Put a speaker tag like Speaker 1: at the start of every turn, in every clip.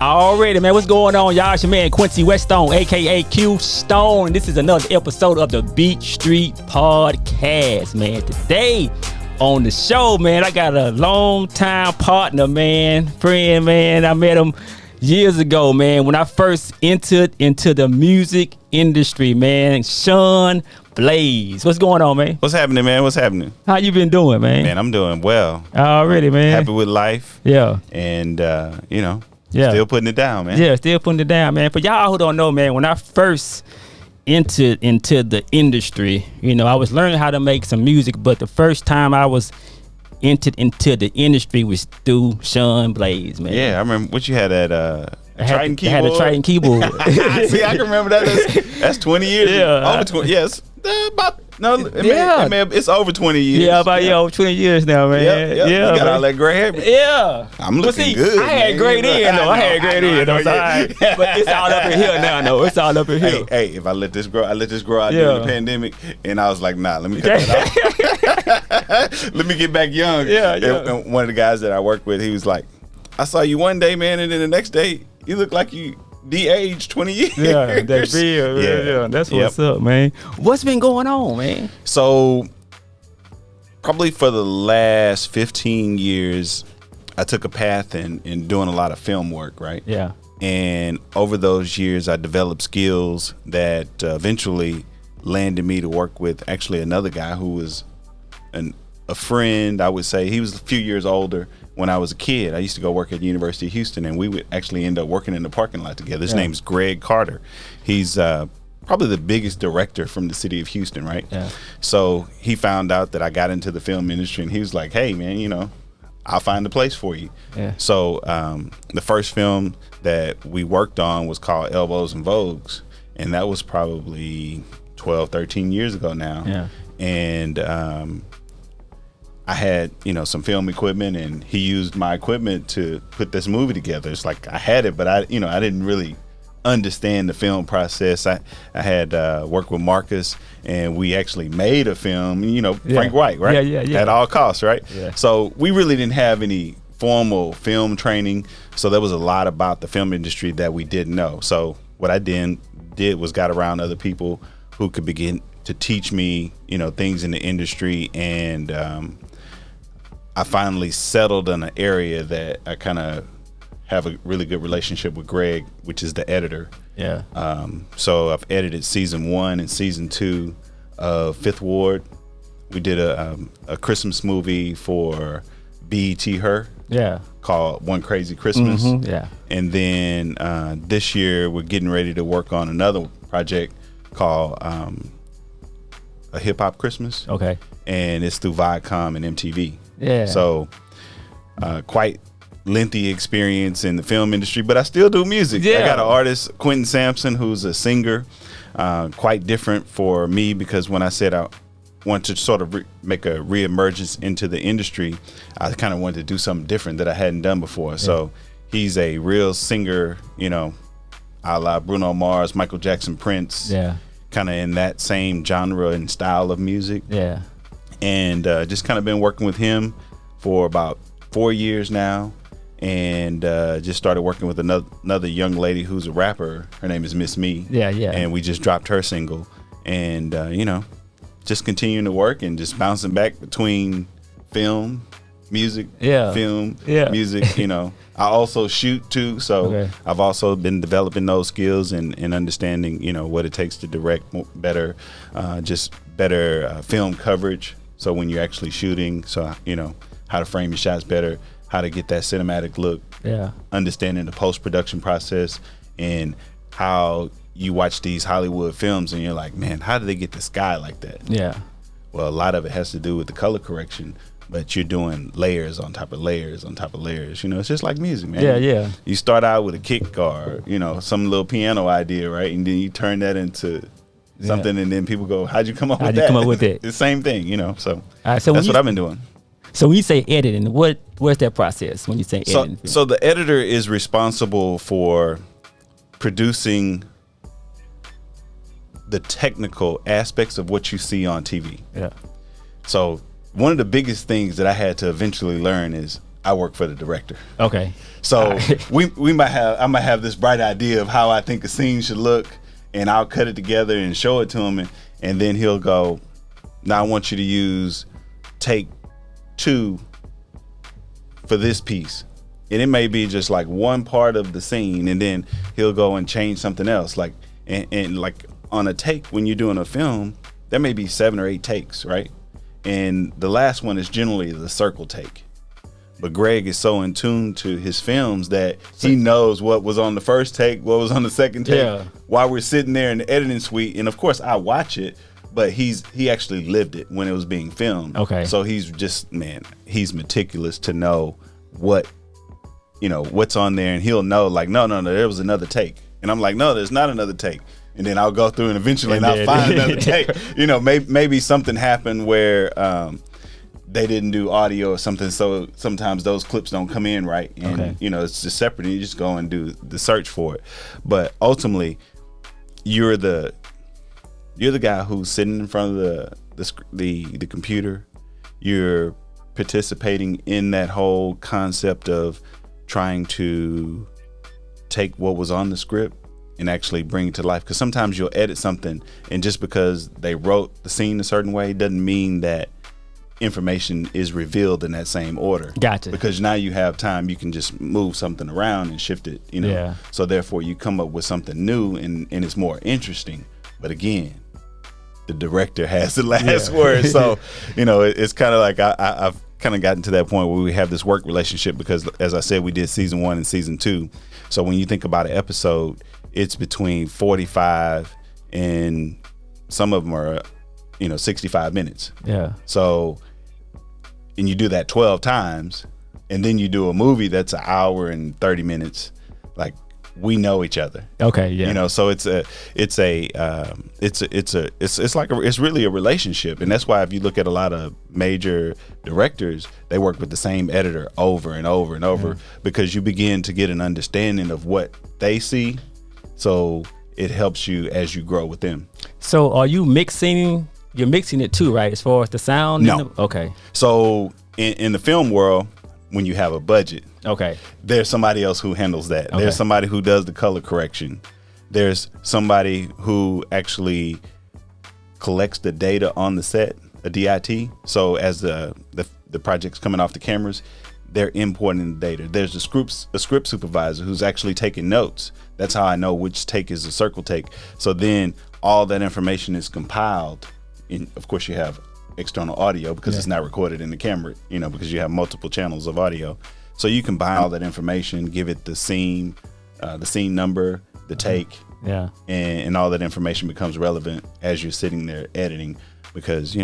Speaker 1: Already, man. What's going on, y'all? It's your man Quincy Weststone, aka Q Stone. This is another episode of the BeatStreet Podcast, man. Today on the show, man, I got a long-time partner, man, friend, man. I met him years ago, man, when I first entered into the music industry, man. Sean Blaze. What's going on, man?
Speaker 2: What's happening, man? What's happening?
Speaker 1: How you been doing, man?
Speaker 2: Man, I'm doing well.
Speaker 1: Already, man.
Speaker 2: Happy with life.
Speaker 1: Yeah.
Speaker 2: And, still putting it down, man.
Speaker 1: Yeah, still putting it down, man. For y'all who don't know, man, when I first entered into the industry, I was learning how to make some music, but the first time I was entered into the industry was through Sean Blaze, man.
Speaker 2: Yeah, I remember what you had at Triton keyboard.
Speaker 1: I had a Triton keyboard.
Speaker 2: See, I can remember that. That's 20 years.
Speaker 1: Yeah.
Speaker 2: Over 20. Yes. It's over 20 years.
Speaker 1: Yeah, about over 20 years now, man.
Speaker 2: Yeah. You got all that gray hair.
Speaker 1: Yeah.
Speaker 2: I'm looking good.
Speaker 1: I had gray then, though. I had gray then, though. But it's all up in here now, though. It's all up in here.
Speaker 2: Hey, if I let this grow, out during the pandemic, and I was like, nah, let me cut that off. Let me get back young.
Speaker 1: Yeah.
Speaker 2: And one of the guys that I worked with, he was like, I saw you one day, man, and then the next day, you look like you de-aged 20 years.
Speaker 1: Yeah, that's real. Yeah. That's what's up, man. What's been going on, man?
Speaker 2: So, probably for the last 15 years, I took a path in doing a lot of film work, right?
Speaker 1: Yeah.
Speaker 2: And over those years, I developed skills that eventually landed me to work with actually another guy who was a friend, I would say. He was a few years older. When I was a kid, I used to go work at the University of Houston, and we would actually end up working in the parking lot together. His name's Greg Carter. He's probably the biggest director from the city of Houston, right?
Speaker 1: Yeah.
Speaker 2: So he found out that I got into the film industry, and he was like, hey, man, I'll find a place for you.
Speaker 1: Yeah.
Speaker 2: So the first film that we worked on was called Elbows and Vogues, and that was probably 12, 13 years ago now.
Speaker 1: Yeah.
Speaker 2: And I had, some film equipment, and he used my equipment to put this movie together. It's like I had it, but I didn't really understand the film process. I had worked with Marcus, and we actually made a film, Frank White, right?
Speaker 1: Yeah.
Speaker 2: At all costs, right?
Speaker 1: Yeah.
Speaker 2: So we really didn't have any formal film training. So there was a lot about the film industry that we didn't know. So what I did was got around other people who could begin to teach me, things in the industry, and I finally settled in an area that I kind of have a really good relationship with Greg, which is the editor.
Speaker 1: Yeah.
Speaker 2: So I've edited season 1 and season 2 of Fifth Ward. We did a Christmas movie for BET Her. Yeah. Called One Crazy Christmas.
Speaker 1: Mm-hmm. Yeah.
Speaker 2: And then this year we're getting ready to work on another project called A Hip Hop Christmas.
Speaker 1: Okay.
Speaker 2: And it's through Viacom and MTV.
Speaker 1: Yeah.
Speaker 2: So quite lengthy experience in the film industry, but I still do music.
Speaker 1: Yeah.
Speaker 2: I got an artist, Quentin Sampson, who's a singer. Quite different for me, because when I said I want to sort of make a reemergence into the industry, I kind of wanted to do something different that I hadn't done before. Yeah. So he's a real singer, a la Bruno Mars, Michael Jackson, Prince.
Speaker 1: Yeah. Kind
Speaker 2: of in that same genre and style of music.
Speaker 1: Yeah.
Speaker 2: And just kind of been working with him for about 4 years now, and just started working with another young lady who's a rapper. Her name is Miss Me.
Speaker 1: Yeah.
Speaker 2: And we just dropped her single, and just continuing to work and just bouncing back between film, music, film, music. I also shoot too, so I've also been developing those skills and understanding what it takes to direct better, just better film coverage. So when you're actually shooting, so how to frame your shots better, how to get that cinematic look, understanding the post-production process, and how you watch these Hollywood films and you're like, man, how did they get the sky like that? Yeah. Well, a lot of it has to do with the color correction, but you're doing layers on top of layers on top of layers. It's just like music, man.
Speaker 1: Yeah.
Speaker 2: You start out with a kick or, some little piano idea, right? And then you turn that into something, and then people go, how'd you come up with that? It's the same thing, so that's what I've been doing.
Speaker 1: So when you say editing, where's that process when you say editing?
Speaker 2: So the editor is responsible for producing the technical aspects of what you see on TV.
Speaker 1: Yeah.
Speaker 2: So one of the biggest things that I had to eventually learn is I work for the director.
Speaker 1: Okay.
Speaker 2: So I might have this bright idea of how I think a scene should look, and I'll cut it together and show it to him, and then he'll go, now I want you to use take 2 for this piece. And it may be just like one part of the scene, and then he'll go and change something else. Like and like on a take, when you're doing a film, there may be 7 or 8 takes, right? And the last one is generally the circle take. But Greg is so in tune to his films that he knows what was on the first take, what was on the second take, while we're sitting there in the editing suite. And of course I watch it, but he actually lived it when it was being filmed.
Speaker 1: Okay.
Speaker 2: So he's he's meticulous to know what's on there, and he'll know like, no, there was another take. And I'm like, no, there's not another take. And then I'll go through and eventually I'll find another take. Maybe something happened where they didn't do audio or something, so sometimes those clips don't come in right, and it's just separate, and you just go and do the search for it. But ultimately, you're the guy who's sitting in front of the computer. You're participating in that whole concept of trying to take what was on the script and actually bring it to life. Because sometimes you'll edit something, and just because they wrote the scene a certain way doesn't mean that information is revealed in that same order.
Speaker 1: Gotcha.
Speaker 2: Because now you have time, you can just move something around and shift it, So therefore you come up with something new, and it's more interesting. But again, the director has the last word. So, it's kind of like I've kind of gotten to that point where we have this work relationship, because as I said, we did season 1 and season 2. So when you think about an episode, it's between 45 and some of them are, 65 minutes.
Speaker 1: Yeah.
Speaker 2: So, and you do that 12 times, and then you do a movie that's an hour and 30 minutes. Like, we know each other.
Speaker 1: Okay. Yeah.
Speaker 2: So it's really a relationship. And that's why if you look at a lot of major directors, they work with the same editor over and over and over, because you begin to get an understanding of what they see. So it helps you as you grow with them.
Speaker 1: So are you mixing? You're mixing it too, right? As far as the sound?
Speaker 2: No.
Speaker 1: Okay.
Speaker 2: So in the film world, when you have a budget, there's somebody else who handles that. There's somebody who does the color correction. There's somebody who actually collects the data on the set, a DIT. So as the project's coming off the cameras, they're importing the data. There's a script supervisor who's actually taking notes. That's how I know which take is a circle take. So then all that information is compiled. And of course you have external audio, because it's not recorded in the camera, because you have multiple channels of audio. So you combine all that information, give it the scene number, the take, and all that information becomes relevant as you're sitting there editing. Because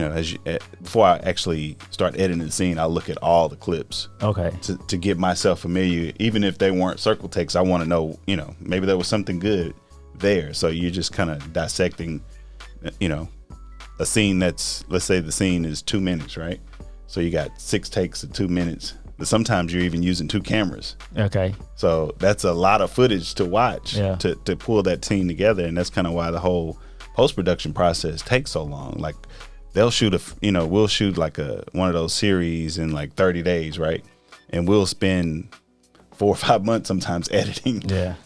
Speaker 2: before I actually start editing the scene, I'll look at all the clips. To get myself familiar. Even if they weren't circle takes, I want to know, maybe there was something good there. So you're just kind of dissecting, a scene that's, let's say the scene is 2 minutes, right? So you got 6 takes of 2 minutes. But sometimes you're even using 2 cameras. Okay. So that's a lot of footage to watch to pull that scene together. And that's kind of why the whole post-production process takes so long. Like they'll shoot we'll shoot like one of those series in like 30 days, right? And we'll spend 4 or 5 months sometimes editing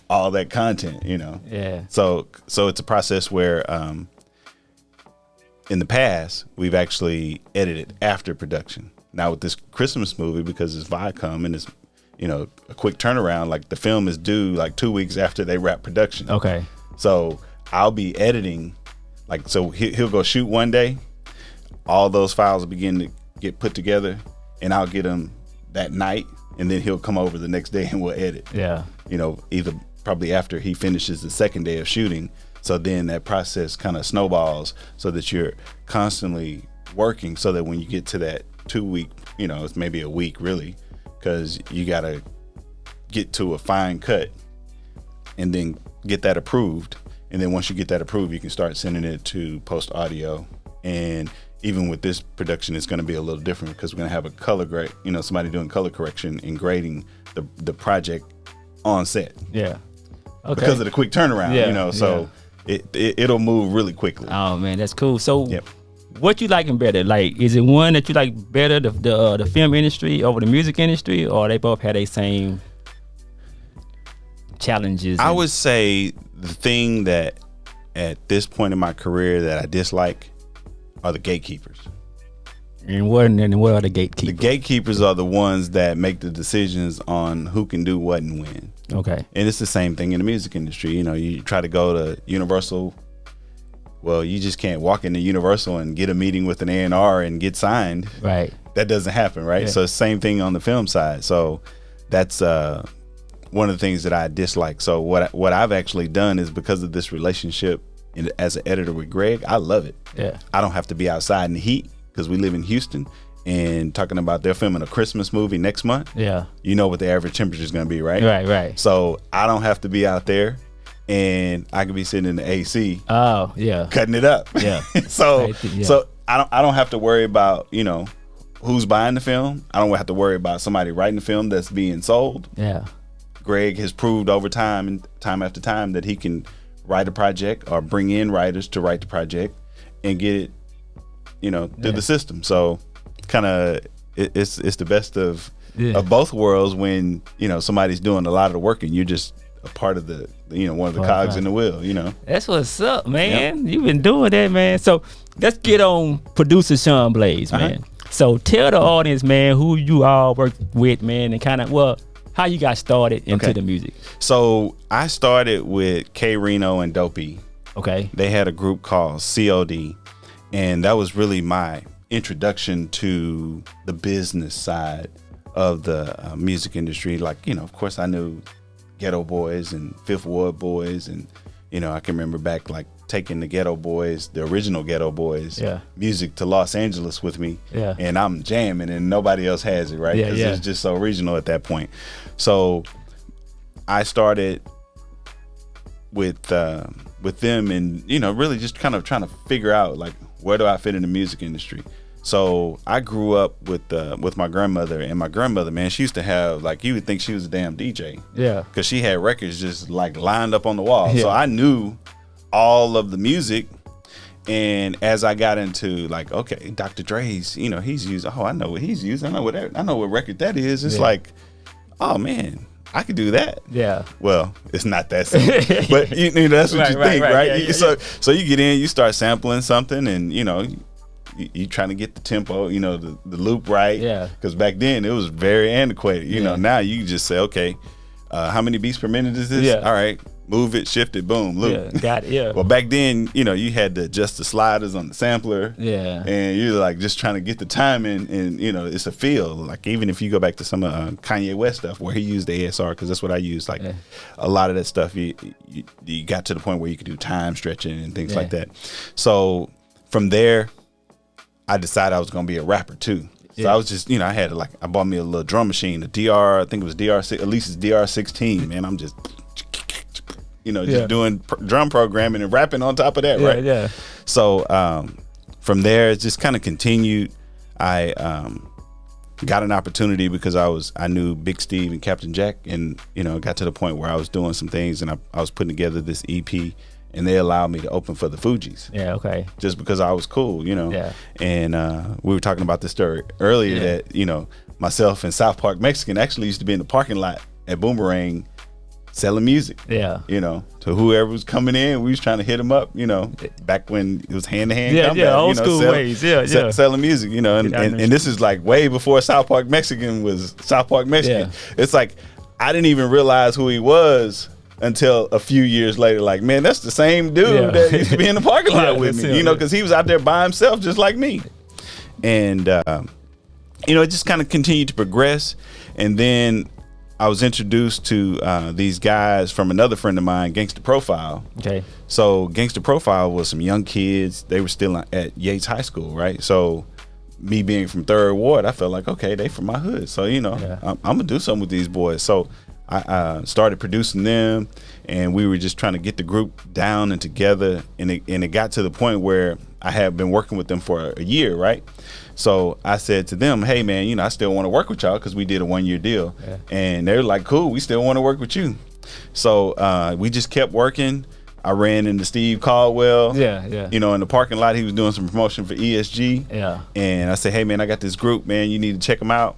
Speaker 2: all that content, Yeah. So it's a process where in the past we've actually edited after production. Now with this Christmas movie, because it's Viacom and it's a quick turnaround, like the film is due like 2 weeks after they wrap production. Okay. So I'll be editing, like, so he'll go shoot one day, all those files will begin to get put together, and I'll get them that night, and then he'll come over the next day and we'll edit. Yeah. Either probably after he finishes the second day of shooting. So then that process kind of snowballs, so that you're constantly working, so that when you get to that 2 week, it's maybe a week really, because you got to get to a fine cut and then get that approved. And then once you get that approved, you can start sending it to post audio. And even with this production, it's going to be a little different, because we're going to have a color grade, somebody doing color correction and grading the project on set. Yeah. Okay. Because of the quick turnaround, so it'll move really quickly.
Speaker 1: Oh man, that's cool. So what you liking better? Like, is it one that you like better, the film industry over the music industry, or they both had the same challenges?
Speaker 2: I would say the thing that at this point in my career that I dislike are the gatekeepers.
Speaker 1: And what are the gatekeepers?
Speaker 2: The gatekeepers are the ones that make the decisions on who can do what and when.
Speaker 1: Okay.
Speaker 2: And it's the same thing in the music industry. You know, you try to go to Universal. Well, you just can't walk into Universal and get a meeting with an A&R and get signed.
Speaker 1: Right.
Speaker 2: That doesn't happen, right? Yeah. So same thing on the film side. So that's one of the things that I dislike. So what I've actually done is, because of this relationship as an editor with Greg, I love it.
Speaker 1: Yeah.
Speaker 2: I don't have to be outside in the heat because we live in Houston, and talking about they're filming a Christmas movie next month.
Speaker 1: Yeah.
Speaker 2: You know what the average temperature is going to be, right?
Speaker 1: Right.
Speaker 2: So I don't have to be out there, and I can be sitting in the AC.
Speaker 1: Oh, yeah.
Speaker 2: Cutting it up.
Speaker 1: Yeah.
Speaker 2: So I don't have to worry about, you know, who's buying the film. I don't have to worry about somebody writing the film that's being sold.
Speaker 1: Yeah.
Speaker 2: Greg has proved over time and time after time that he can write a project or bring in writers to write the project and get it, you know, through the system. So kind of it's the best of both worlds when, you know, somebody's doing a lot of the work and you're just a part of the, you know, one of the cogs in the wheel, you know.
Speaker 1: That's what's up, man. Yep. You've been doing that, man. So let's get on producer Sean Blaze, man. So tell the audience, man, who you all work with, man, and kind of, how you got started into the music.
Speaker 2: So I started with K Reno and Dopey.
Speaker 1: Okay.
Speaker 2: They had a group called COD, and that was really my introduction to the business side of the music industry. Like, you know, of course I knew Ghetto Boys and Fifth Ward Boys, and, you know, I can remember back like taking the Ghetto Boys, the original Ghetto Boys music to Los Angeles with me, and I'm jamming and nobody else has it, right? Because it was just so regional at that point. So I started with them, and, you know, really just kind of trying to figure out, like, where do I fit in the music industry? So I grew up with my grandmother, and my grandmother, man, she used to have, like, you would think she was a damn DJ.
Speaker 1: Yeah.
Speaker 2: Because she had records just like lined up on the wall. Yeah. So I knew all of the music. And as I got into, like, okay, Dr. Dre's, you know, he's used, I know what he's used. I know what record that is. It's like, oh man, I could do that.
Speaker 1: Yeah.
Speaker 2: Well, it's not that simple, but you know, that's what you think, right? Yeah, so you get in, you start sampling something, and, you know, you trying to get the tempo, you know, the loop right.
Speaker 1: Yeah.
Speaker 2: Because back then it was very antiquated. You know, now you just say, okay, how many beats per minute is this?
Speaker 1: Yeah.
Speaker 2: All right, move it, shift it, boom, loop.
Speaker 1: Yeah, got it. Yeah.
Speaker 2: Well, back then, you know, you had to adjust the sliders on the sampler.
Speaker 1: Yeah.
Speaker 2: And you're like just trying to get the timing, and, you know, it's a feel. Like, even if you go back to some Kanye West stuff where he used the ASR, because that's what I use. Like, a lot of that stuff, you got to the point where you could do time stretching and things like that. So from there, I decided I was going to be a rapper too. So I was just, you know, I bought me a little drum machine, I think it was at least it's DR16, man. I'm just, you know, just doing drum programming and rapping on top of that, right?
Speaker 1: Yeah.
Speaker 2: So from there, it just kind of continued. I got an opportunity because I knew Big Steve and Captain Jack, and, you know, it got to the point where I was doing some things, and I was putting together this EP, and they allowed me to open for the Fugees.
Speaker 1: Yeah, okay.
Speaker 2: Just because I was cool, you know.
Speaker 1: Yeah.
Speaker 2: And we were talking about this story earlier that, you know, myself and South Park Mexican actually used to be in the parking lot at Boomerang selling music.
Speaker 1: Yeah.
Speaker 2: You know, to whoever was coming in, we was trying to hit them up, you know, back when it was hand-to-hand combat.
Speaker 1: Yeah, old school
Speaker 2: ways. Selling music, you know. And this is like way before South Park Mexican was South Park Mexican. Yeah. It's like, I didn't even realize who he was until a few years later. Like, man, that's the same dude that used to be in the parking lot with me, you know, because he was out there by himself just like me. And, you know, it just kind of continued to progress. And then I was introduced to these guys from another friend of mine, Gangster Profile.
Speaker 1: Okay. So
Speaker 2: Gangster Profile was some young kids. They were still at Yates High School, right? So me being from 3rd Ward, I felt like, okay, they from my hood. So, you know, I'm going to do something with these boys. So I started producing them, and we were just trying to get the group down and together, and it got to the point where I had been working with them for a year, right? So I said to them, hey, man, you know, I still want to work with y'all because we did a 1-year deal. Yeah. And they were like, cool, we still want to work with you. So we just kept working. I ran into Steve Caldwell.
Speaker 1: Yeah.
Speaker 2: You know, in the parking lot, he was doing some promotion for ESG.
Speaker 1: Yeah.
Speaker 2: And I said, hey, man, I got this group, man. You need to check them out.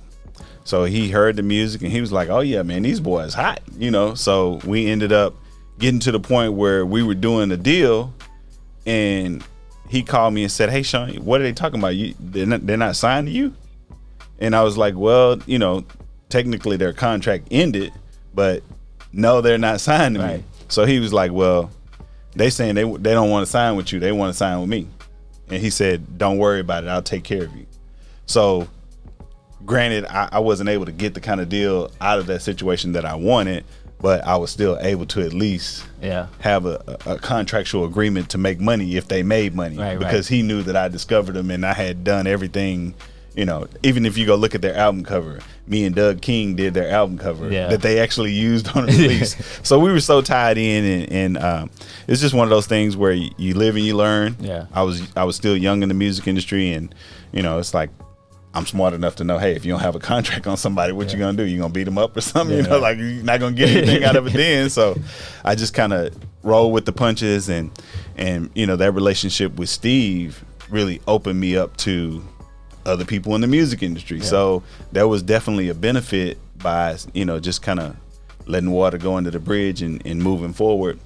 Speaker 2: So he heard the music, and he was like, oh, yeah, man, these boys hot, you know. So we ended up getting to the point where we were doing a deal, and he called me and said, hey, Sean, what are they talking about? They're not signed to you? And I was like, well, you know, technically their contract ended, but no, they're not signed to me. So he was like, well, they saying they don't want to sign with you. They want to sign with me. And he said, don't worry about it. I'll take care of you. So granted, I wasn't able to get the kind of deal out of that situation that I wanted, but I was still able to at least have a contractual agreement to make money if they made money, because he knew that I discovered them and I had done everything. You know, even if you go look at their album cover, me and Doug King did their album cover that they actually used on the release. So we were so tied in, and it's just one of those things where you live and you learn. I was still young in the music industry, and you know, it's like, I'm smart enough to know, hey, if you don't have a contract on somebody, what you gonna do? You gonna beat them up or something? You know, like, you're not gonna get anything out of it then. So I just kind of roll with the punches, and you know, that relationship with Steve really opened me up to other people in the music industry. So there was definitely a benefit by, you know, just kind of letting water go under the bridge and moving forward.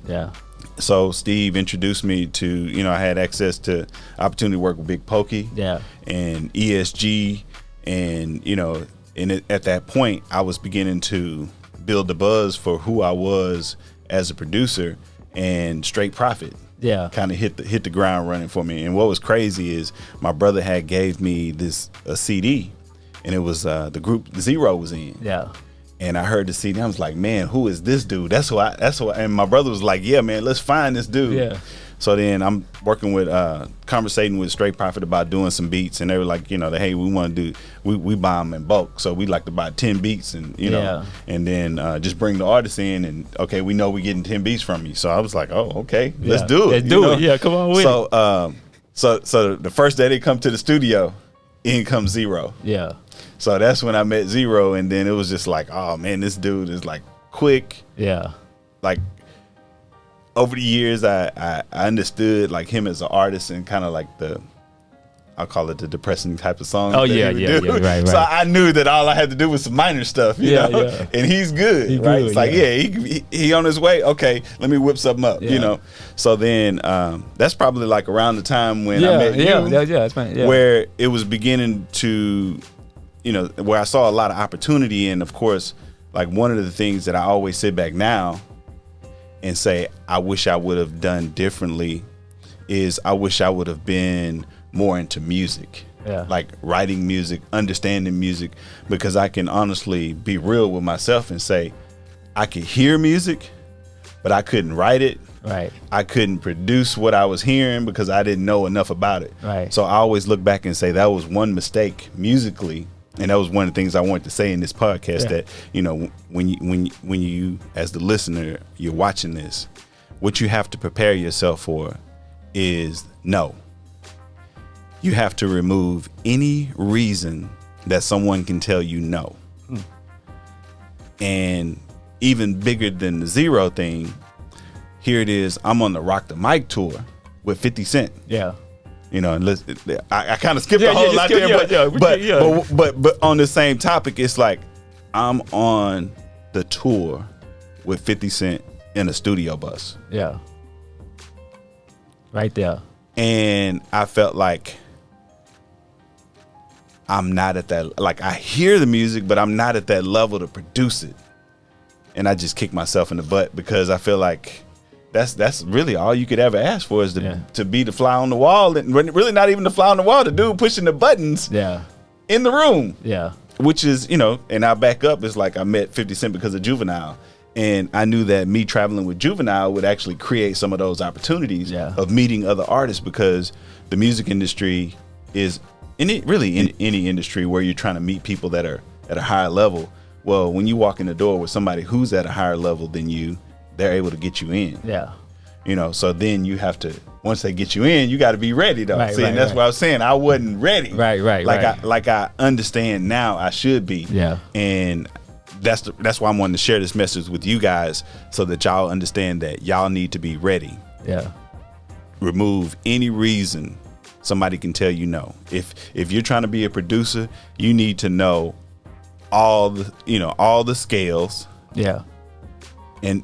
Speaker 2: So Steve introduced me to, you know, I had access to opportunity to work with Big Pokey and ESG, and you know, at that point I was beginning to build the buzz for who I was as a producer, and Straight Profit kind of hit the ground running for me. And what was crazy is my brother had gave me a CD, and it was the group Zero was in. And I heard the CD, I was like, man, who is this dude? That's who. And my brother was like, yeah, man, let's find this dude. So then I'm working with, conversating with Straight Profit about doing some beats, and they were like, you know, hey, we want to do, we buy them in bulk, so we like to buy 10 beats, and you know, and then just bring the artists in, and okay, we know we're getting 10 beats from you. So I was like, oh, okay, let's do it.
Speaker 1: Let's do it. Yeah, come on with
Speaker 2: it. So the first day they come to the studio, in comes Zero. So that's when I met Zero, and then it was just like, oh man, this dude is like quick. Like, over the years, I understood like him as an artist, and kind of like I'll call it the depressing type of song.
Speaker 1: Right.
Speaker 2: So I knew that all I had to do was some minor stuff, you know? And he's good, right? It's like, he on his way. Okay, let me whip something up, you know? So then that's probably like around the time when I met you,
Speaker 1: that's fine.
Speaker 2: where it was beginning to, you know, where I saw a lot of opportunity. And of course, like, one of the things that I always sit back now and say, I wish I would have done differently, is I wish I would have been more into music, like writing music, understanding music, because I can honestly be real with myself and say, I could hear music, but I couldn't write it. I couldn't produce what I was hearing because I didn't know enough about it. So I always look back and say that was one mistake musically. And that was one of the things I wanted to say in this podcast, that, you know, when you as the listener, you're watching this, what you have to prepare yourself for is no. You have to remove any reason that someone can tell you no. And even bigger than the Zero thing, here it is, I'm on the Rock the Mic tour with 50 Cent. You know, and I kind of skipped the whole lot there, but on the same topic, it's like I'm on the tour with 50 Cent in a studio bus.
Speaker 1: Right there.
Speaker 2: And I felt like I'm not at that, like, I hear the music, but I'm not at that level to produce it. And I just kicked myself in the butt, because I feel like that's really all you could ever ask for, is to be the fly on the wall, and really not even the fly on the wall, the dude pushing the buttons in the room. Which is, you know, and I back up, it's like I met 50 Cent because of Juvenile. And I knew that me traveling with Juvenile would actually create some of those opportunities of meeting other artists, because the music industry is, in any industry where you're trying to meet people that are at a higher level. Well, when you walk in the door with somebody who's at a higher level than you, they're able to get you in. You know, so then you have to, once they get you in, you got to be ready though. And that's what I was saying. I wasn't ready. Like I understand now I should be. And that's why I'm wanting to share this message with you guys so that y'all understand that y'all need to be ready.
Speaker 1: Yeah.
Speaker 2: Remove any reason somebody can tell you no. If you're trying to be a producer, you need to know all the scales.
Speaker 1: Yeah.
Speaker 2: And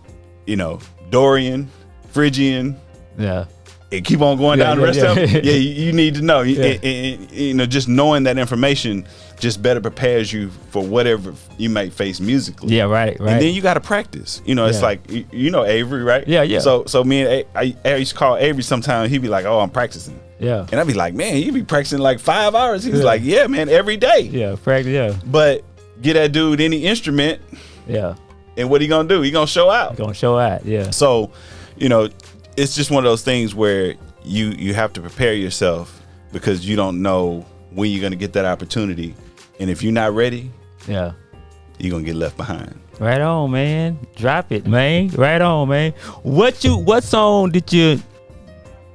Speaker 2: Dorian, Phrygian.
Speaker 1: Yeah.
Speaker 2: And keep on going down the rest of them. Yeah, you need to know. And, just knowing that information just better prepares you for whatever you might face musically.
Speaker 1: Yeah, right.
Speaker 2: And then you got to practice. It's like, Avery, right?
Speaker 1: Yeah.
Speaker 2: So me and I used to call Avery sometimes. He'd be like, "Oh, I'm practicing."
Speaker 1: Yeah.
Speaker 2: And I'd be like, "Man, you be practicing like 5 hours." He's like, "Yeah, man, every day."
Speaker 1: Yeah, practice. Yeah.
Speaker 2: But get that dude any instrument.
Speaker 1: Yeah.
Speaker 2: And what he gonna do? He gonna show out.
Speaker 1: Yeah.
Speaker 2: So, it's just one of those things where you have to prepare yourself because you don't know when you're gonna get that opportunity, and if you're not ready,
Speaker 1: yeah,
Speaker 2: you're gonna get left behind.
Speaker 1: Right on, man. Drop it, man. Right on, man. What song did you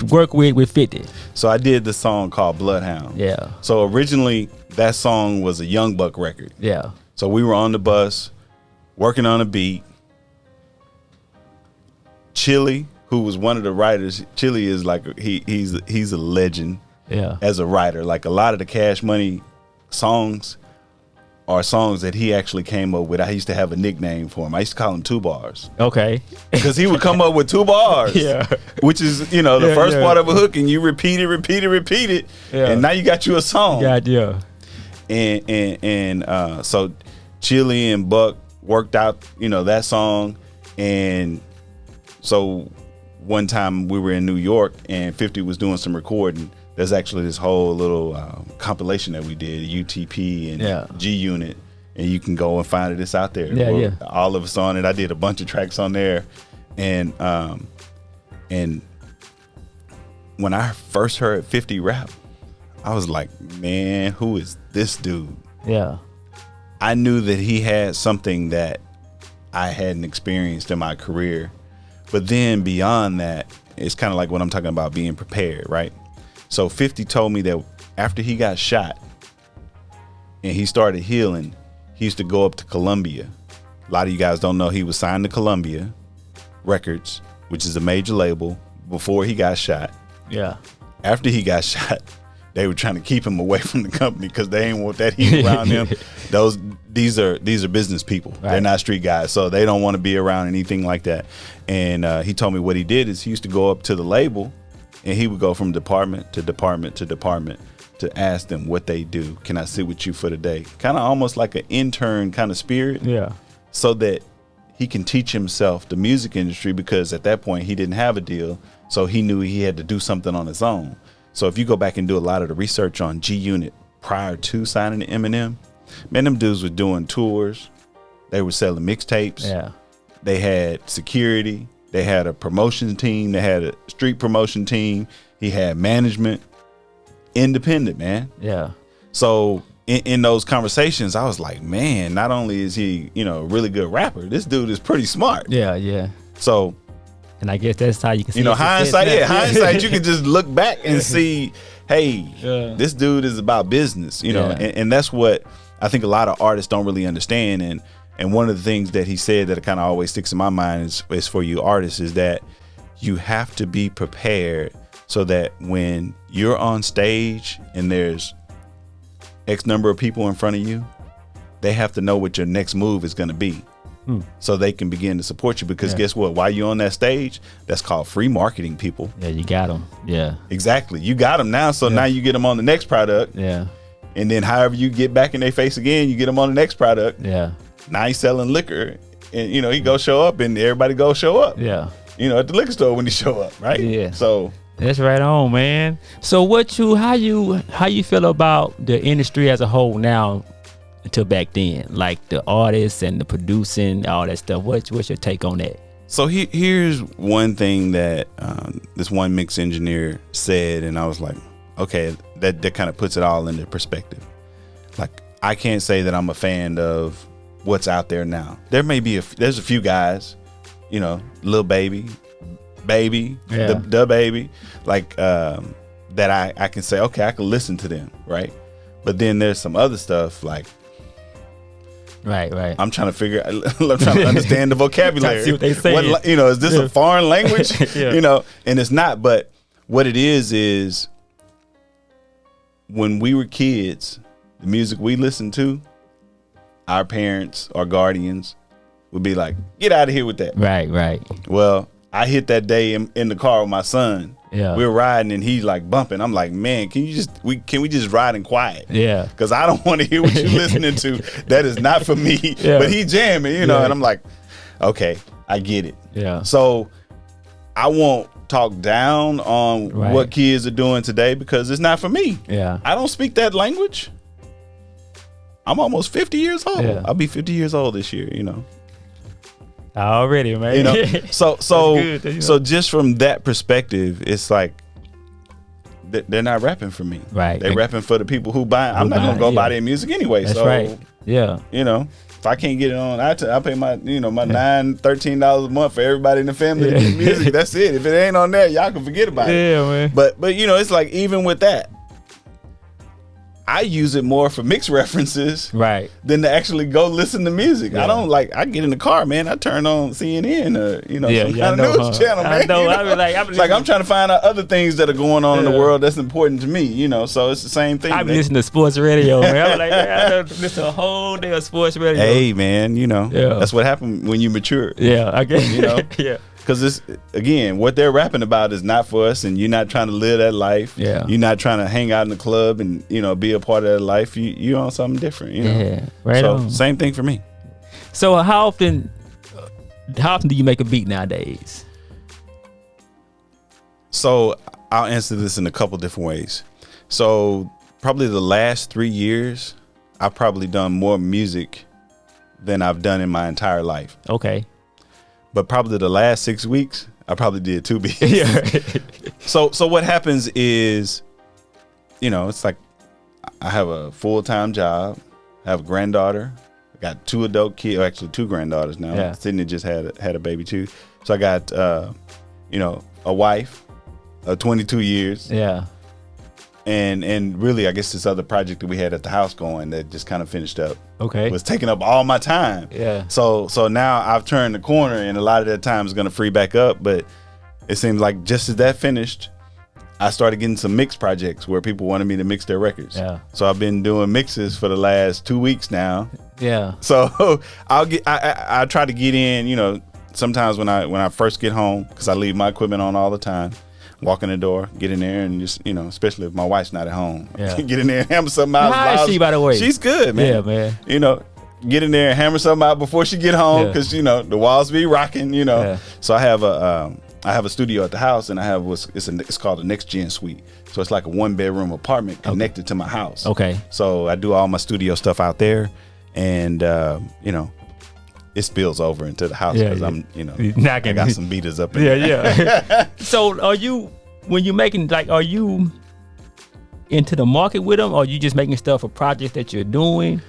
Speaker 1: work with 50?
Speaker 2: So I did the song called Bloodhound.
Speaker 1: Yeah.
Speaker 2: So originally that song was a Young Buck record.
Speaker 1: Yeah.
Speaker 2: So we were on the bus working on a beat. Chili, who was one of the writers, Chili is like he's a legend.
Speaker 1: Yeah.
Speaker 2: As a writer, like a lot of the Cash Money songs are songs that he actually came up with. I used to have a nickname for him. I used to call him 2 bars.
Speaker 1: Okay.
Speaker 2: Because he would come up with 2 bars.
Speaker 1: Yeah.
Speaker 2: Which is, the first part of a hook, and you repeat it. Yeah. And now you got you a song.
Speaker 1: Yeah.
Speaker 2: And so Chili and Buck worked out, that song. And so one time we were in New York and 50 was doing some recording. There's actually this whole little compilation that we did, UTP and G Unit, and you can go and find it. It's out there.
Speaker 1: Yeah.
Speaker 2: All of us on it. I did a bunch of tracks on there, and when I first heard 50 rap, I was like, man, who is this dude?
Speaker 1: Yeah.
Speaker 2: I knew that he had something that I hadn't experienced in my career, but then beyond that, it's kind of like what I'm talking about, being prepared, right? So 50 told me that after he got shot and he started healing, he used to go up to Columbia. A lot of you guys don't know he was signed to Columbia Records, which is a major label, before he got shot.
Speaker 1: Yeah.
Speaker 2: After he got shot, they were trying to keep him away from the company because they ain't want that heat around him. These are business people. Right. They're not street guys, so they don't want to be around anything like that. And he told me what he did is he used to go up to the label, and he would go from department to department to department to ask them what they do. Can I sit with you for the day? Kind of almost like an intern kind of spirit.
Speaker 1: Yeah.
Speaker 2: So that he can teach himself the music industry, because at that point he didn't have a deal. So he knew he had to do something on his own. So if you go back and do a lot of the research on G Unit prior to signing to Eminem, man, them dudes were doing tours. They were selling mixtapes.
Speaker 1: Yeah.
Speaker 2: They had security. They had a promotion team. They had a street promotion team. He had management. Independent, man.
Speaker 1: Yeah.
Speaker 2: So in those conversations, I was like, man, not only is he, a really good rapper, this dude is pretty smart.
Speaker 1: Yeah.
Speaker 2: So,
Speaker 1: and I guess that's how you can see
Speaker 2: hindsight. Yeah, hindsight. You can just look back and see, hey, this dude is about business. And that's what I think a lot of artists don't really understand. And one of the things that he said that kind of always sticks in my mind is for you artists is that you have to be prepared so that when you're on stage and there's X number of people in front of you, they have to know what your next move is going to be. So they can begin to support you, because guess what? While you're on that stage, that's called free marketing, people.
Speaker 1: Yeah, you got them. Yeah.
Speaker 2: Exactly. You got them now. So now you get them on the next product.
Speaker 1: Yeah.
Speaker 2: And then however you get back in their face again, you get them on the next product.
Speaker 1: Yeah.
Speaker 2: Now he's selling liquor, and he go show up, and everybody go show up.
Speaker 1: Yeah.
Speaker 2: At the liquor store when he show up, right?
Speaker 1: Yeah.
Speaker 2: So
Speaker 1: that's right on, man. So how you feel about the industry as a whole now until back then, like the artists and the producing, all that stuff? What's your take on that?
Speaker 2: So here's one thing that this one mix engineer said, and I was like, okay, that kind of puts it all into perspective. Like, I can't say that I'm a fan of what's out there now. There may be there's a few guys, Lil Baby, the Baby, like that I can say, okay, I can listen to them, right? But then there's some other stuff like
Speaker 1: Right.
Speaker 2: I'm trying to understand the vocabulary.
Speaker 1: See what they say.
Speaker 2: Is this a foreign language?
Speaker 1: Yeah.
Speaker 2: And it's not. But what it is when we were kids, the music we listened to, our parents or guardians would be like, "Get out of here with that."
Speaker 1: Right.
Speaker 2: Well, I hit that day in the car with my son.
Speaker 1: Yeah.
Speaker 2: We're riding and he's like bumping. I'm like, man, can we just ride in quiet?
Speaker 1: Yeah.
Speaker 2: Because I don't want to hear what you're listening to. That is not for me.
Speaker 1: Yeah.
Speaker 2: But he jamming, and I'm like, okay, I get it.
Speaker 1: Yeah.
Speaker 2: So I won't talk down on what kids are doing today because it's not for me.
Speaker 1: Yeah.
Speaker 2: I don't speak that language. I'm almost 50 years old. Yeah. I'll be 50 years old this year,
Speaker 1: Already, man.
Speaker 2: So just from that perspective, it's like they're not rapping for me.
Speaker 1: Right.
Speaker 2: They're rapping for the people who buy. I'm not gonna go buy their music anyway.
Speaker 1: That's right. Yeah.
Speaker 2: If I can't get it on, I pay my my $13 a month for everybody in the family to get music. That's it. If it ain't on there, y'all can forget about it.
Speaker 1: Yeah, man.
Speaker 2: But it's like even with that, I use it more for mixed references, than to actually go listen to music. Yeah. I don't I get in the car, man. I turn on CNN or some kind of news channel, man.
Speaker 1: I know.
Speaker 2: I'm trying to find out other things that are going on in the world that's important to me. So it's the same thing.
Speaker 1: I be listening to sports radio, man. I'm like, I listen to a whole day of sports radio.
Speaker 2: Hey, man, that's what happened when you mature.
Speaker 1: Yeah, I guess. Yeah.
Speaker 2: Because it's, again, what they're rapping about is not for us, and you're not trying to live that life.
Speaker 1: Yeah.
Speaker 2: You're not trying to hang out in the club and, be a part of that life. You're on something different,
Speaker 1: Yeah, right on.
Speaker 2: Same thing for me.
Speaker 1: So how often do you make a beat nowadays?
Speaker 2: So I'll answer this in a couple different ways. So probably the last 3 years, I've probably done more music than I've done in my entire life.
Speaker 1: Okay.
Speaker 2: But probably the last 6 weeks, I probably did 2 beats.
Speaker 1: Yeah.
Speaker 2: So what happens is, it's like I have a full-time job. I have a granddaughter. I got 2 adult kids, actually 2 granddaughters now.
Speaker 1: Yeah.
Speaker 2: Sydney just had a baby too. So I got, a wife of 22 years.
Speaker 1: Yeah.
Speaker 2: And really, I guess this other project that we had at the house going that just kind of finished up.
Speaker 1: Okay.
Speaker 2: Was taking up all my time.
Speaker 1: Yeah.
Speaker 2: So now I've turned the corner, and a lot of that time is going to free back up. But it seems like just as that finished, I started getting some mix projects where people wanted me to mix their records.
Speaker 1: Yeah.
Speaker 2: So I've been doing mixes for the last 2 weeks now.
Speaker 1: Yeah.
Speaker 2: So I try to get in. Sometimes when I first get home, because I leave my equipment on all the time. Walk in the door, get in there, and just, especially if my wife's not at home, get in there and hammer something out.
Speaker 1: How is she, by the way?
Speaker 2: She's good, man.
Speaker 1: Yeah, man.
Speaker 2: Get in there and hammer something out before she get home, because, the walls be rocking,
Speaker 1: Yeah.
Speaker 2: So I have a studio at the house, and I have it's called a Next Gen Suite. So it's like a 1-bedroom apartment connected to my house.
Speaker 1: Okay.
Speaker 2: So I do all my studio stuff out there, and, it spills over into the house because I'm, I got some beaters up in there.
Speaker 1: Yeah. So when you're making, are you into the market with them, or are you just making stuff for projects that you're doing?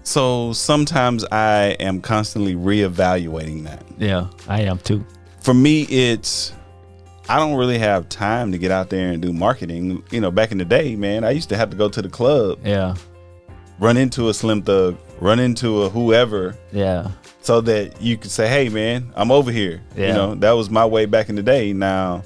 Speaker 2: So sometimes I am constantly reevaluating that.
Speaker 1: Yeah, I am too.
Speaker 2: For me, I don't really have time to get out there and do marketing. Back in the day, man, I used to have to go to the club.
Speaker 1: Yeah.
Speaker 2: Run into a Slim Thug, run into a whoever.
Speaker 1: Yeah.
Speaker 2: So that you could say, hey, man, I'm over here.
Speaker 1: Yeah.
Speaker 2: That was my way back in the day. Now,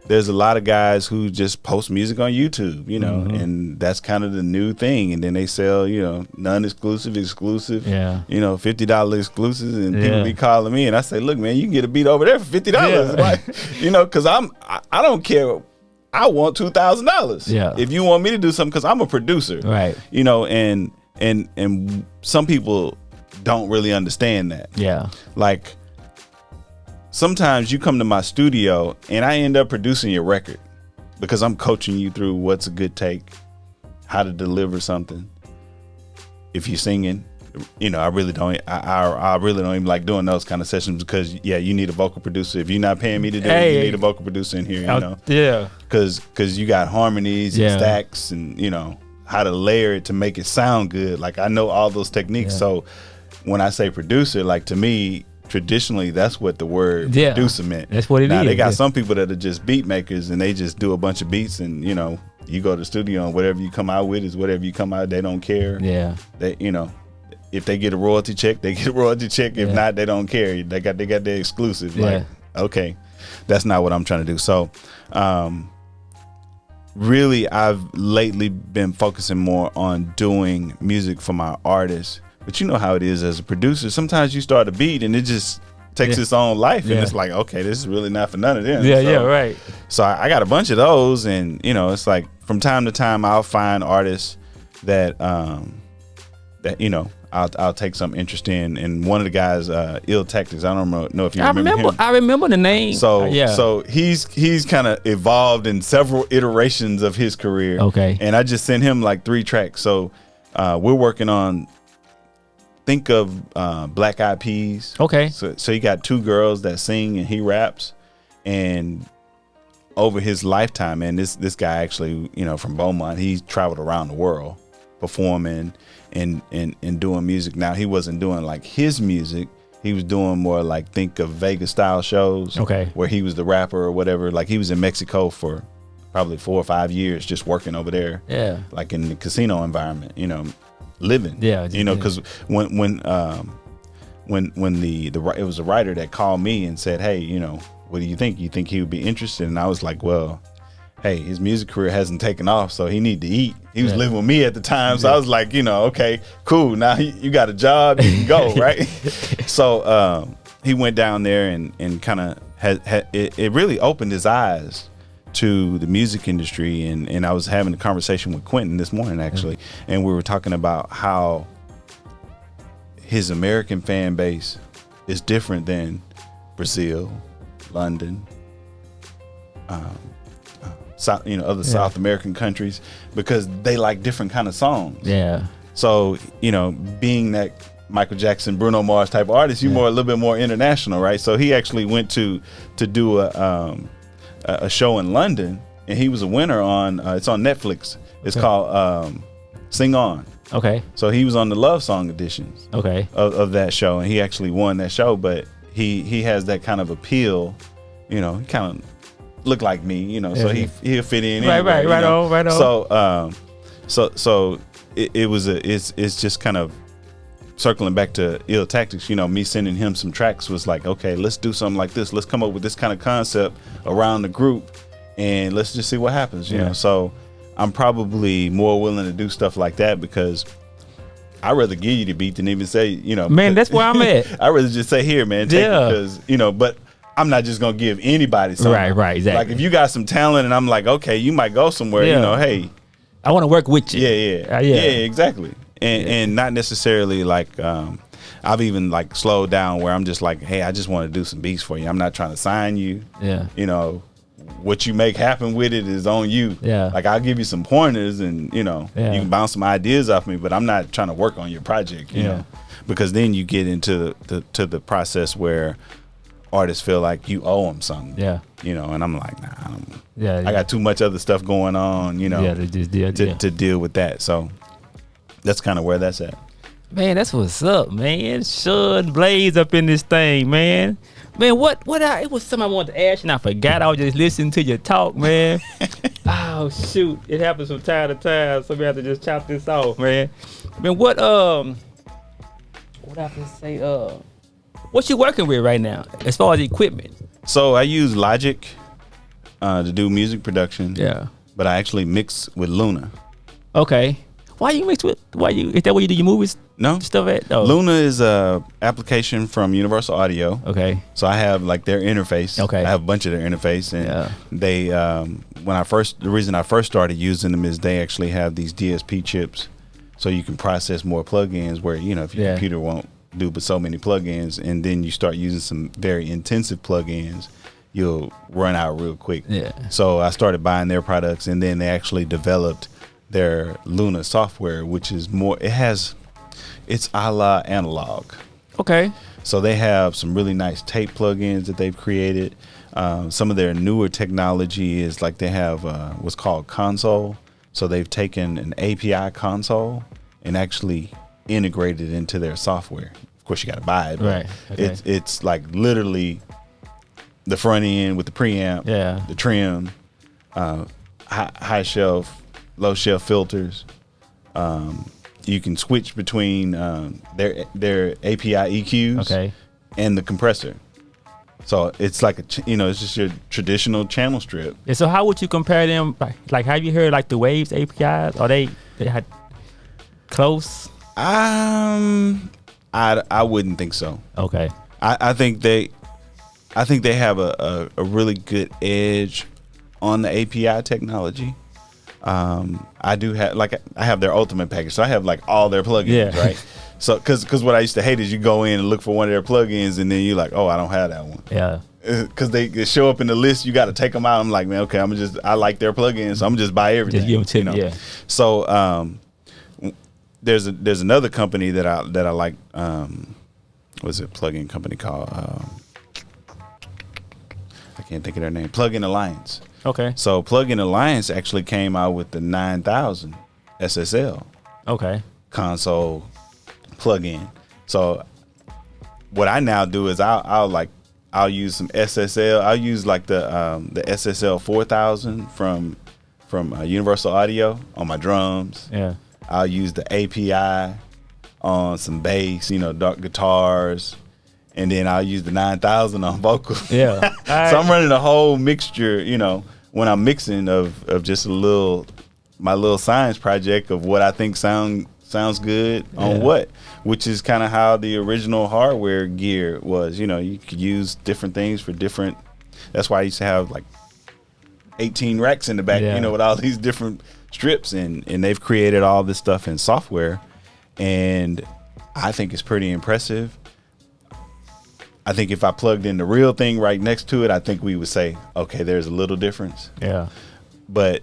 Speaker 2: there's a lot of guys who just post music on YouTube, and that's kind of the new thing. And then they sell, non-exclusive, exclusive, $50 exclusives. And people be calling me, and I say, look, man, you can get a beat over there for $50.
Speaker 1: Yeah.
Speaker 2: Because I don't care. I want $2,000.
Speaker 1: Yeah.
Speaker 2: If you want me to do something, because I'm a producer.
Speaker 1: Right.
Speaker 2: And some people don't really understand that.
Speaker 1: Yeah.
Speaker 2: Like, sometimes you come to my studio and I end up producing your record because I'm coaching you through what's a good take, how to deliver something. If you're singing, I really don't even like doing those kind of sessions because you need a vocal producer. If you're not paying me to do it, you need a vocal producer in here,
Speaker 1: Yeah.
Speaker 2: Because you got harmonies and stacks and, how to layer it to make it sound good. Like, I know all those techniques. So when I say producer, like, to me, traditionally, that's what the word producer meant.
Speaker 1: That's what it is.
Speaker 2: Now, they got some people that are just beat makers and they just do a bunch of beats and, you go to the studio and whatever you come out with is whatever you come out. They don't care.
Speaker 1: Yeah.
Speaker 2: They, if they get a royalty check, they get a royalty check. If not, they don't care. They got their exclusive. Yeah. Like, okay, that's not what I'm trying to do. So, really, I've lately been focusing more on doing music for my artists. But you know how it is as a producer. Sometimes you start a beat and it just takes its own life, and it's like, okay, this is really not for none of them.
Speaker 1: Right.
Speaker 2: So I got a bunch of those, and it's like from time to time I'll find artists that I'll take some interest in. And one of the guys, Ill Tactics, I don't know if you remember him.
Speaker 1: I remember the name.
Speaker 2: So he's kind of evolved in several iterations of his career.
Speaker 1: Okay.
Speaker 2: And I just sent him like 3 tracks. So we're working on. Think of Black Eyed Peas.
Speaker 1: Okay.
Speaker 2: So he got 2 girls that sing and he raps, and over his lifetime, man, this guy actually, from Beaumont, he's traveled around the world performing and doing music. Now he wasn't doing like his music. He was doing more like, think of Vegas style shows.
Speaker 1: Okay.
Speaker 2: Where he was the rapper or whatever. Like he was in Mexico for probably 4 or 5 years just working over there.
Speaker 1: Yeah. Like
Speaker 2: in the casino environment, living. Because when it was a writer that called me and said, hey, what do you think? You think he would be interested? And I was like, well, hey, his music career hasn't taken off, so he need to eat. He was living with me at the time, so I was like, okay, cool. Now you got a job, you can go, right? So he went down there and kind of it really opened his eyes to the music industry, and I was having a conversation with Quentin this morning actually, and we were talking about how his American fan base is different than Brazil, London, South, other South American countries, because they like different kind of songs. Yeah. So being that Michael Jackson, Bruno Mars type of artist, you're a little bit more international, right? So he actually went to do a show in London, and he was a winner on it's on Netflix. It's called Sing On. Okay. So he was on the Love Song editions of that show, and he actually won that show. But he has that kind of appeal, he kind of look like me, so he'll fit in. Right on. So it's just kind of circling back to Ill Tactics, me sending him some tracks was like, okay, let's do something like this. Let's come up with this kind of concept around the group, and let's just see what happens, you know. So I'm probably more willing to do stuff like that, because I'd rather give you the beat than even say, man, that's where I'm at. I'd rather just say, here, man, take it, because, but I'm not just going to give anybody something. Right, exactly. Like if you got some talent and I'm like, okay, you might go somewhere, hey. I want to work with you. Yeah, exactly. And not necessarily like I've even like slowed down where I'm just like, hey, I just want to do some beats for you. I'm not trying to sign you. Yeah. What you make happen with it is on you. Yeah. Like I'll give you some pointers, and you can bounce some ideas off me, but I'm not trying to work on your project, you know, because then you get into the process where artists feel like you owe them something. Yeah. And I'm like, nah, I got too much other stuff going on, to deal with that. So that's kind of where that's at. Man, that's what's up, man. Shun Blaze up in this thing, man. Man, it was something I wanted to ask you, and I forgot. I was just listening to your talk, man. Oh, shoot. It happens from time to time, so we have to just chop this off, man. Man, what I have to say, what you working with right now as far as equipment? So I use Logic to do music production. Yeah. But I actually mix with Luna. Okay. Is that where you do your movies? No. Stuff at? Oh. Luna is a application from Universal Audio. Okay. So I have like their interface. Okay. I have a bunch of their interface, and they the reason I first started using them is they actually have these DSP chips, so you can process more plugins where, if your computer won't do but so many plugins, and then you start using some very intensive plugins, you'll run out real quick. Yeah. So I started buying their products, and then they actually developed their Luna software, which is it's a la Analog. Okay. So they have some really nice tape plugins that they've created. Some of their newer technology is like they have what's called console. So they've taken an API console and actually integrated into their software. Of course, you got to buy it. Right. Okay. It's like literally the front end with the preamp, the trim. high shelf, low shelf filters. You can switch between their API EQs and the compressor. So it's like it's just your traditional channel strip.
Speaker 1: Yeah, so how would you compare them? Like have you heard like the Waves APIs? Are they had close?
Speaker 2: I wouldn't think so.
Speaker 1: Okay.
Speaker 2: I think they have a really good edge on the API technology. I do have I have their ultimate package, so I have like all their plugins, right? So because what I used to hate is you go in and look for one of their plugins and then you're like, oh, I don't have that one.
Speaker 1: Yeah.
Speaker 2: Because they show up in the list, you got to take them out. I'm like, man, okay, I like their plugins, so I'm just buy everything.
Speaker 1: Just give them to
Speaker 2: yeah. So there's another company that I like. What's it? Plugin company called? I can't think of their name. Plugin Alliance.
Speaker 1: Okay.
Speaker 2: So Plugin Alliance actually came out with the 9000 SSL. Console plugin. So what I now do is I'll use some SSL. I'll use like the SSL 4000 from Universal Audio on my drums.
Speaker 1: Yeah.
Speaker 2: I'll use the API on some bass, dark guitars, and then I'll use the 9000 on vocals.
Speaker 1: Yeah.
Speaker 2: So I'm running a whole mixture, when I'm mixing of just my little science project of what I think sounds good on what, which is kind of how the original hardware gear was. You could use different things for different. That's why I used to have like 18 racks in the back, with all these different strips, and they've created all this stuff in software, and I think it's pretty impressive. I think if I plugged in the real thing right next to it, I think we would say, okay, there's a little difference.
Speaker 1: Yeah.
Speaker 2: But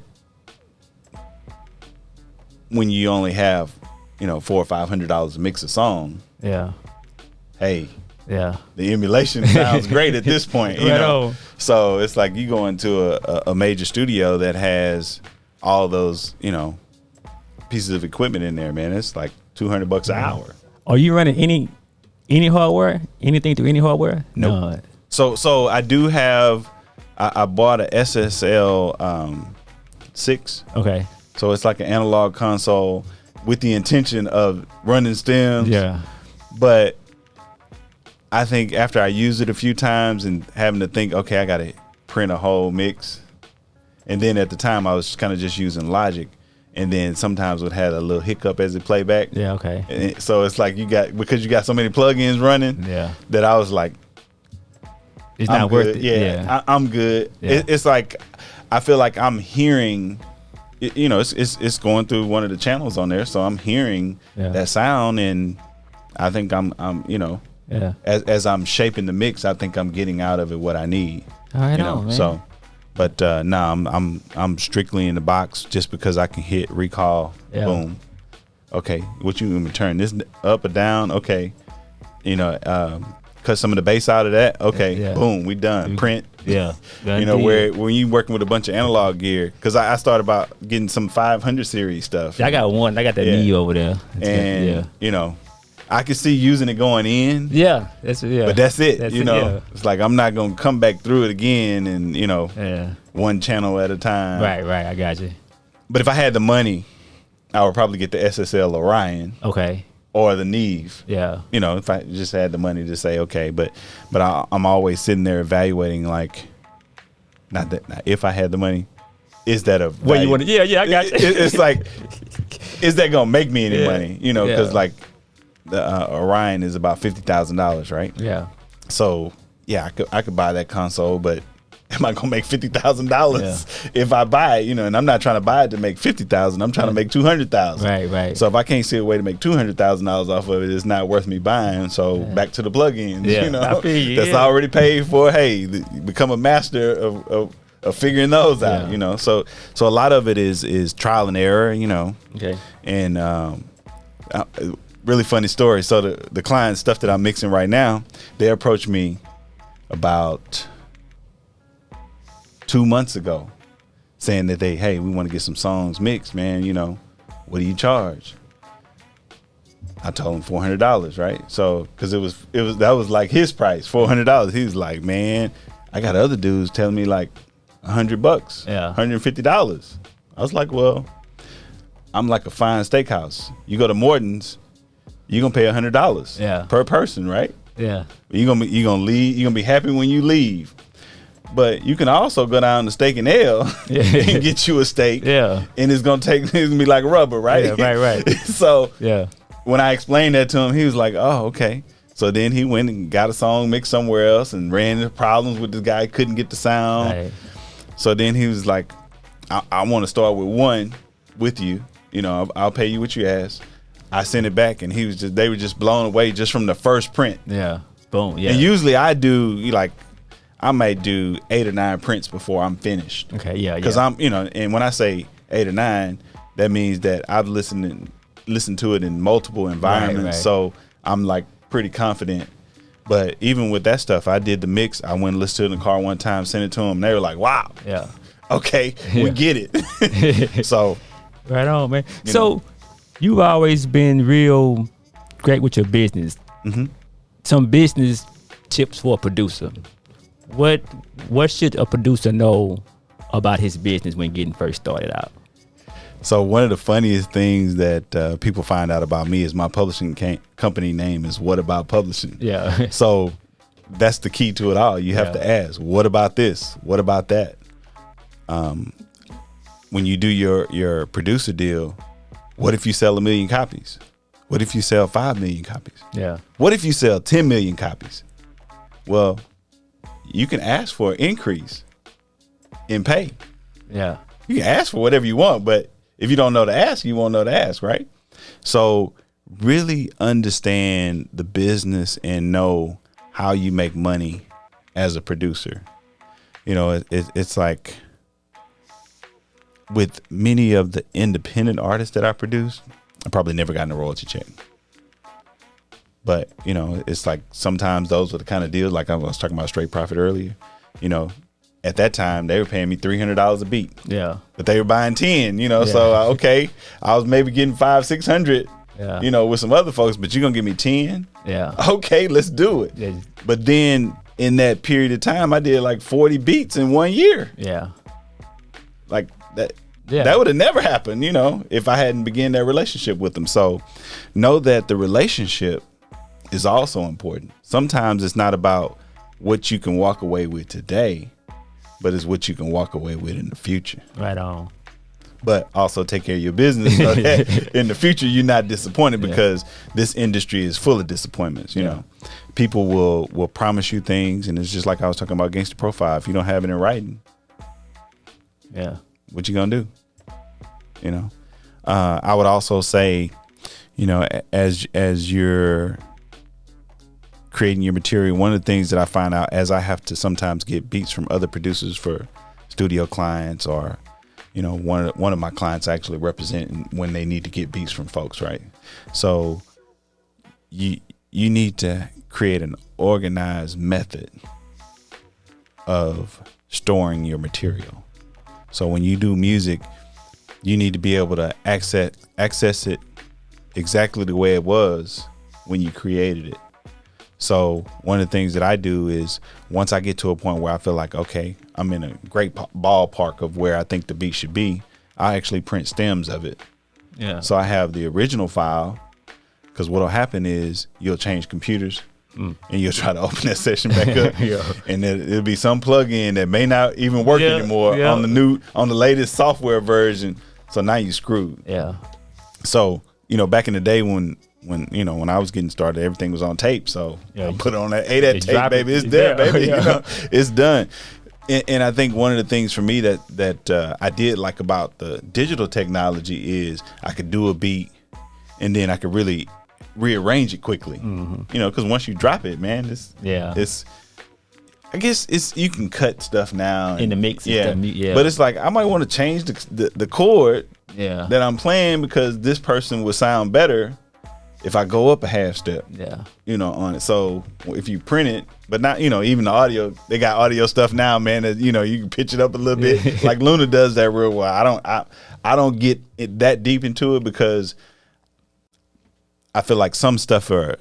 Speaker 2: when you only have, $400 or $500 to mix a song, hey, the emulation sounds great at this point, So it's like you go into a major studio that has all those, pieces of equipment in there, man. It's like $200 an hour.
Speaker 1: Are you running any hardware? Anything through any hardware?
Speaker 2: No. So I do have. I bought a SSL 6.
Speaker 1: Okay.
Speaker 2: So it's like an analog console with the intention of running stems.
Speaker 1: Yeah.
Speaker 2: But I think after I use it a few times and having to think, okay, I got to print a whole mix. And then at the time I was kind of just using Logic. And then sometimes it had a little hiccup as it played back.
Speaker 1: Yeah, okay.
Speaker 2: And so it's like because you got so many plugins running that I was like,
Speaker 1: it's not worth it.
Speaker 2: Yeah. I'm good.
Speaker 1: Yeah.
Speaker 2: It's like, I feel like I'm hearing, it's going through one of the channels on there. So I'm hearing that sound, and I think I'm as I'm shaping the mix, I think I'm getting out of it what I need.
Speaker 1: All right, man.
Speaker 2: So. But I'm strictly in the box just because I can hit recall, boom. Okay, what you want to turn this up or down? Okay, cut some of the bass out of that. Okay, boom, we done. Print.
Speaker 1: Yeah,
Speaker 2: where when you working with a bunch of analog gear, because I started about getting some 500 series stuff.
Speaker 1: I got one. I got that knee over there,
Speaker 2: and I can see using it going in.
Speaker 1: Yeah,
Speaker 2: but that's it. It's like I'm not gonna come back through it again, and one channel at a time.
Speaker 1: Right. I got you.
Speaker 2: But if I had the money, I would probably get the SSL Orion.
Speaker 1: Okay.
Speaker 2: Or the Neve.
Speaker 1: Yeah.
Speaker 2: If I just had the money to say okay, but I'm always sitting there evaluating, like, not if I had the money, is that a
Speaker 1: what you want? Yeah, I got you.
Speaker 2: It's like, is that gonna make me any money? Because like. The Orion is about $50,000, right?
Speaker 1: Yeah.
Speaker 2: So I could buy that console, but am I gonna make $50,000 if I buy it? And I'm not trying to buy it to make $50,000. I'm trying to make $200,000.
Speaker 1: Right.
Speaker 2: So if I can't see a way to make $200,000 off of it, it's not worth me buying. So back to the plugins.
Speaker 1: I feel you,
Speaker 2: that's already paid for. Hey, become a master of figuring those out. So a lot of it is trial and error.
Speaker 1: Okay.
Speaker 2: And really funny story. So the client stuff that I'm mixing right now, they approached me about 2 months ago saying that we want to get some songs mixed, man. What do you charge? I told him $400, right? So because that was like his price, $400. He was like, man, I got other dudes telling me like $100.
Speaker 1: Yeah.
Speaker 2: $150. I was like, well, I'm like a fine steakhouse. You go to Morton's, you're gonna pay $100 per person, right?
Speaker 1: Yeah.
Speaker 2: You're gonna leave, you're gonna be happy when you leave. But you can also go down to Steak and Ale and get you a steak.
Speaker 1: Yeah.
Speaker 2: And it's gonna be like rubber, right?
Speaker 1: Yeah, right.
Speaker 2: So
Speaker 1: yeah.
Speaker 2: When I explained that to him, he was like, oh, okay. So then he went and got a song mixed somewhere else and ran into problems with this guy, couldn't get the sound.
Speaker 1: Right.
Speaker 2: So then he was like, I want to start with one with you. You know, I'll pay you what you ask. I sent it back and they were just blown away just from the first print.
Speaker 1: Yeah. Boom. Yeah.
Speaker 2: And usually I might do 8 or 9 prints before I'm finished.
Speaker 1: Okay, yeah.
Speaker 2: Because I'm, and when I say 8 or 9, that means that I've listened to it in multiple environments. Right. So I'm like pretty confident. But even with that stuff, I did the mix. I went and listened to it in the car one time, sent it to them. They were like, wow.
Speaker 1: Yeah.
Speaker 2: Okay, we get it. So.
Speaker 1: Right on, man. So you've always been real great with your business. Mm-hmm. Some business tips for a producer. What should a producer know about his business when getting first started out?
Speaker 2: So one of the funniest things that people find out about me is my publishing company name is What About Publishing.
Speaker 1: Yeah.
Speaker 2: So that's the key to it all. You have to ask, what about this? What about that? When you do your producer deal, what if you sell 1 million copies? What if you sell 5 million copies?
Speaker 1: Yeah.
Speaker 2: What if you sell 10 million copies? Well, you can ask for an increase in pay.
Speaker 1: Yeah.
Speaker 2: You can ask for whatever you want, but if you don't know to ask, you won't know to ask, right? So really understand the business and know how you make money as a producer. It's like with many of the independent artists that I produce, I probably never gotten a royalty check. But, it's like sometimes those are the kind of deals, like I was talking about Straight Profit earlier, at that time they were paying me $300 a beat.
Speaker 1: Yeah.
Speaker 2: But they were buying 10, so okay, I was maybe getting 500-600, with some other folks, but you're going to give me 10?
Speaker 1: Yeah.
Speaker 2: Okay, let's do it.
Speaker 1: Yeah.
Speaker 2: But then in that period of time, I did like 40 beats in 1 year.
Speaker 1: Yeah.
Speaker 2: Like that. Yeah. That would have never happened, if I hadn't begun that relationship with them. So know that the relationship is also important. Sometimes it's not about what you can walk away with today, but it's what you can walk away with in the future.
Speaker 1: Right on.
Speaker 2: But also take care of your business so that in the future you're not disappointed, because this industry is full of disappointments. You know, people will promise you things, and it's just like I was talking about Gangster Profile. If you don't have it in writing, what you gonna do? I would also say, as you're creating your material, one of the things that I find out as I have to sometimes get beats from other producers for studio clients, or one of my clients actually represent when they need to get beats from folks, right? So you need to create an organized method of storing your material. So when you do music, you need to be able to access it exactly the way it was when you created it. So one of the things that I do is, once I get to a point where I feel like, okay, I'm in a great ballpark of where I think the beat should be, I actually print stems of it. Yeah. So I have the original file, because what'll happen is you'll change computers and you'll try to open that session back up, and there'll be some plugin that may not even work anymore on the latest software version. So now you screwed. Yeah. So back in the day when I was getting started, everything was on tape. So I put it on that tape, baby. It's there, baby. It's done. And I think one of the things for me that I did like about the digital technology is I could do a beat and then I could really rearrange it quickly. Because once you drop it, man, it's I guess you can cut stuff now
Speaker 1: in the mix.
Speaker 2: But it's like I might want to change the chord that I'm playing, because this person would sound better if I go up a half step, on it. So if you print it, but not, even the audio, they got audio stuff now, man, that, you can pitch it up a little bit. Like Luna does that real well. I don't get it that deep into it, because I feel like some stuff are,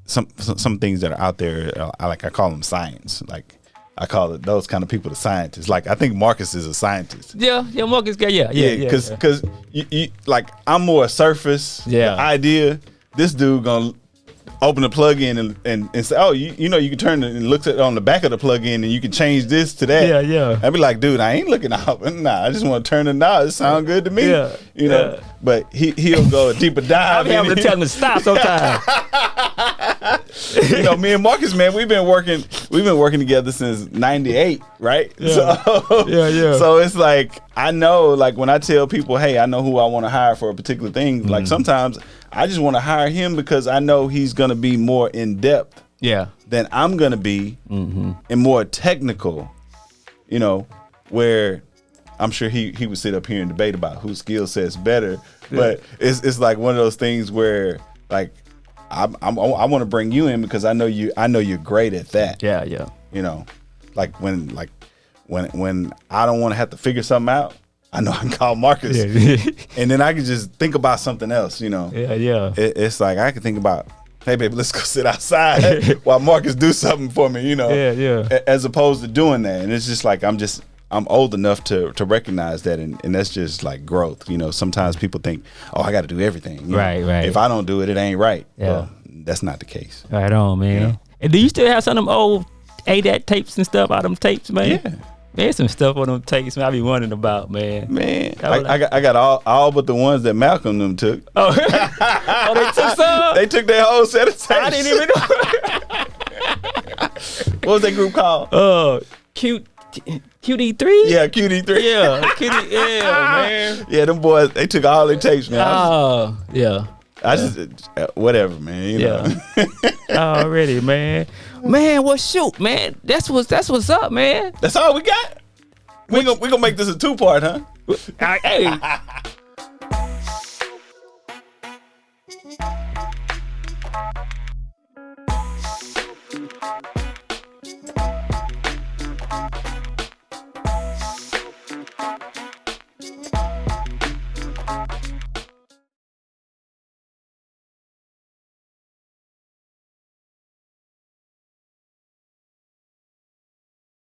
Speaker 2: some things that are out there, I call them science. Like I call it those kind of people the scientists. Like I think Marcus is a scientist.
Speaker 1: Yeah, Marcus. Yeah.
Speaker 2: Because you like I'm more a surface idea. This dude gonna open the plug-in and say, oh, you know, you can turn it and looks at on the back of the plug-in and you can change this to that.
Speaker 1: Yeah.
Speaker 2: I'd be like, dude, I ain't looking out. Nah, I just want to turn it out. It sound good to me. You know. But he'll go a deeper dive.
Speaker 1: I'm having to tell him to stop sometimes.
Speaker 2: You know, me and Marcus, man, we've been working together since '98, right?
Speaker 1: Yeah.
Speaker 2: So it's like I know, like when I tell people, hey, I know who I want to hire for a particular thing. Like sometimes I just want to hire him because I know he's gonna be more in depth than I'm gonna be and more technical. You know, where I'm sure he would sit up here and debate about whose skill set's better. But it's like one of those things where like I want to bring you in because I know you're great at that.
Speaker 1: Yeah.
Speaker 2: You know, like when I don't want to have to figure something out, I know I can call Marcus, and then I can just think about something else. You know.
Speaker 1: Yeah.
Speaker 2: It's like I can think about, hey baby, let's go sit outside while Marcus do something for me. You know.
Speaker 1: Yeah.
Speaker 2: As opposed to doing that, and it's just like I'm old enough to recognize that, and that's just like growth. You know, sometimes people think, oh, I got to do everything.
Speaker 1: Right.
Speaker 2: If I don't do it, it ain't right.
Speaker 1: Yeah.
Speaker 2: Well, that's not the case.
Speaker 1: Right on, man. Yeah. And do you still have some of them old ADAT tapes and stuff out of them tapes, man? Yeah. There's some stuff on them tapes, man, I be wondering about, man.
Speaker 2: I got all but the ones that Malcolm them took.
Speaker 1: Oh, they took some?
Speaker 2: They took their whole set of tapes.
Speaker 1: I didn't even know.
Speaker 2: What was that group called?
Speaker 1: QD3?
Speaker 2: Yeah, QD3.
Speaker 1: Yeah, man.
Speaker 2: Yeah, them boys, they took all their tapes, man. I just whatever, man. You know.
Speaker 1: Already, man. Man, well, shoot, man. That's what's up, man.
Speaker 2: That's all we got. We gonna make this a 2-part, huh?
Speaker 1: Hey,